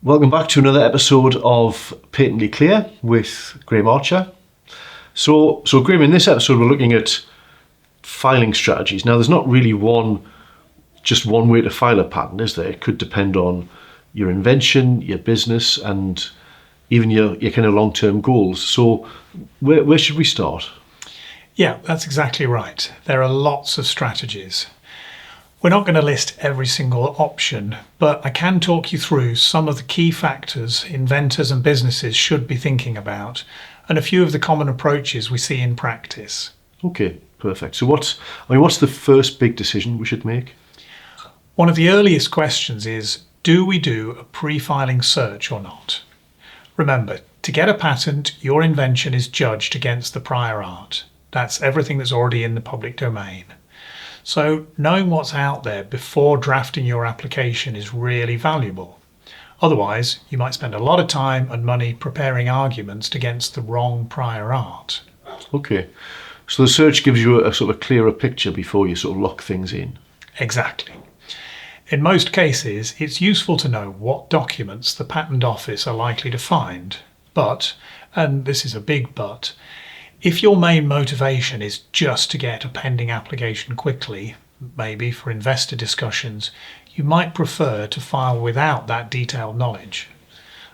Welcome back to another episode of Patently Clear with Graham Archer. So Graham, in this episode we're looking at filing strategies. Now there's not really just one way to file a patent, is there? It could depend on your invention, your business, and even your kind of long-term goals. So where should we start? Yeah, that's exactly right. There are lots of strategies. We're not going to list every single option, but I can talk you through some of the key factors inventors and businesses should be thinking about, and a few of the common approaches we see in practice. Okay, perfect. So what's the first big decision we should make? One of the earliest questions is, do we do a pre-filing search or not? Remember, to get a patent, your invention is judged against the prior art. That's everything that's already in the public domain. So knowing what's out there before drafting your application is really valuable. Otherwise, you might spend a lot of time and money preparing arguments against the wrong prior art. Okay, so the search gives you a sort of clearer picture before you sort of lock things in. Exactly. In most cases, it's useful to know what documents the Patent Office are likely to find. But, and this is a big but, if your main motivation is just to get a pending application quickly, maybe for investor discussions, you might prefer to file without that detailed knowledge.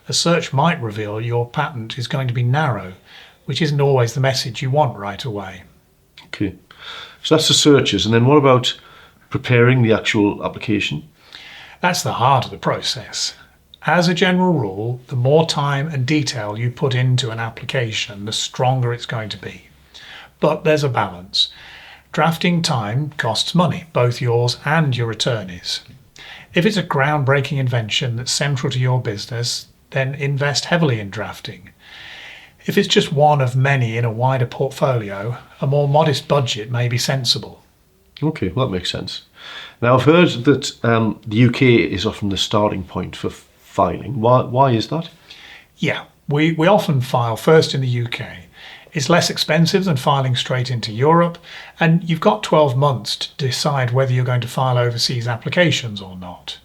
A search might reveal your patent is going to be narrow, which isn't always the message you want right away. Okay, so that's the searches, and then what about preparing the actual application? That's the heart of the process. As a general rule, the more time and detail you put into an application, the stronger it's going to be. But there's a balance. Drafting time costs money, both yours and your attorney's. If it's a groundbreaking invention that's central to your business, then invest heavily in drafting. If it's just one of many in a wider portfolio, a more modest budget may be sensible. Okay, well that makes sense. Now I've heard that the UK is often the starting point for filing. Why is that? Yeah, we often file first in the UK. It's less expensive than filing straight into Europe, and you've got 12 months to decide whether you're going to file overseas applications or not.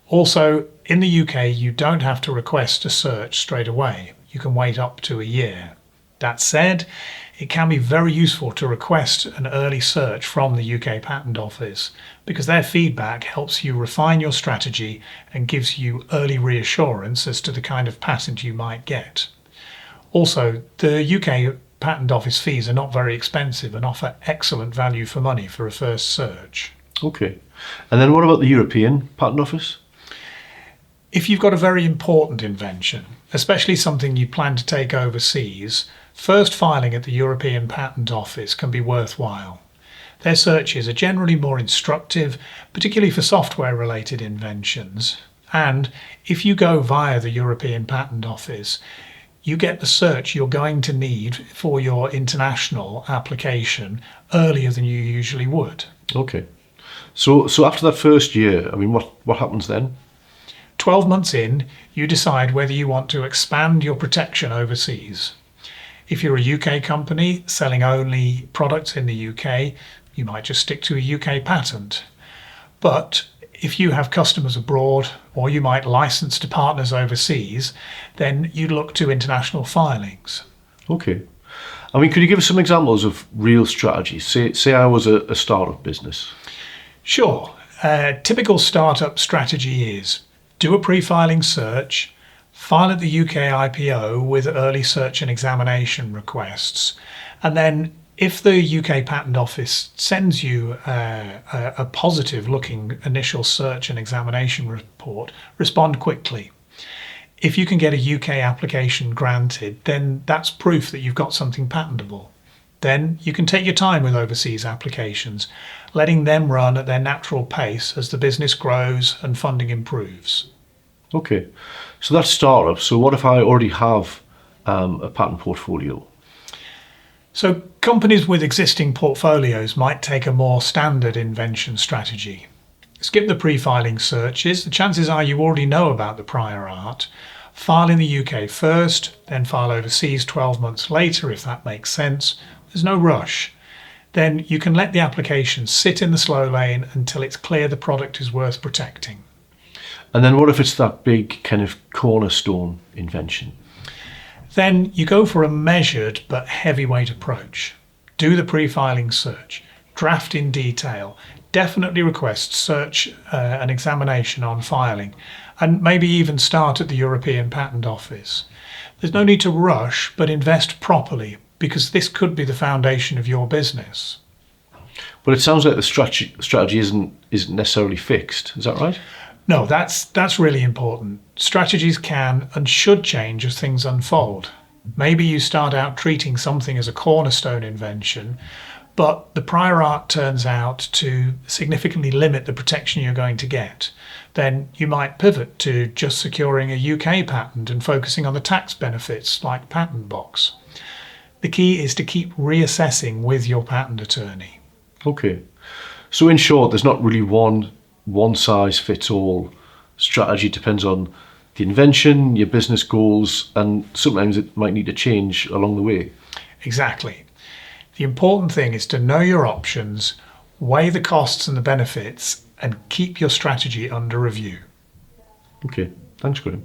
Also, in the UK, you don't have to request a search straight away. You can wait up to a year. That said, it can be very useful to request an early search from the UK Patent Office because their feedback helps you refine your strategy and gives you early reassurance as to the kind of patent you might get. Also, the UK Patent Office fees are not very expensive and offer excellent value for money for a first search. Okay, and then what about the European Patent Office? If you've got a very important invention, especially something you plan to take overseas, first filing at the European Patent Office can be worthwhile. Their searches are generally more instructive, particularly for software-related inventions. And if you go via the European Patent Office, you get the search you're going to need for your international application earlier than you usually would. Okay, so after that first year, what happens then? 12 months in, you decide whether you want to expand your protection overseas. If you're a UK company selling only products in the UK, you might just stick to a UK patent. But if you have customers abroad, or you might license to partners overseas, then you'd look to international filings. Okay. Could you give us some examples of real strategies? Say I was a startup business. Sure. A typical startup strategy is do a pre-filing search, file at the UK IPO with early search and examination requests, and then if the UK Patent Office sends you a positive looking initial search and examination report, respond quickly. If you can get a UK application granted, then that's proof that you've got something patentable. Then you can take your time with overseas applications, letting them run at their natural pace as the business grows and funding improves. Okay, so that's startup. So what if I already have a patent portfolio? So companies with existing portfolios might take a more standard invention strategy. Skip the pre-filing searches. The chances are you already know about the prior art. File in the UK first, then file overseas 12 months later if that makes sense. There's no rush. Then you can let the application sit in the slow lane until it's clear the product is worth protecting. And then what if it's that big kind of cornerstone invention? Then you go for a measured but heavyweight approach. Do the pre-filing search, draft in detail, definitely request search and examination on filing, and maybe even start at the European Patent Office. There's no need to rush, but invest properly, because this could be the foundation of your business. But it sounds like the strategy isn't necessarily fixed. Is that right? No, that's really important. Strategies can and should change as things unfold. Maybe you start out treating something as a cornerstone invention, but the prior art turns out to significantly limit the protection you're going to get. Then you might pivot to just securing a UK patent and focusing on the tax benefits like patent box. The key is to keep reassessing with your patent attorney. Okay. So in short, there's not really one size fits all strategy. It depends on the invention, your business goals, and sometimes it might need to change along the way. Exactly. The important thing is to know your options, weigh the costs and the benefits, and keep your strategy under review. Okay, thanks, Graham.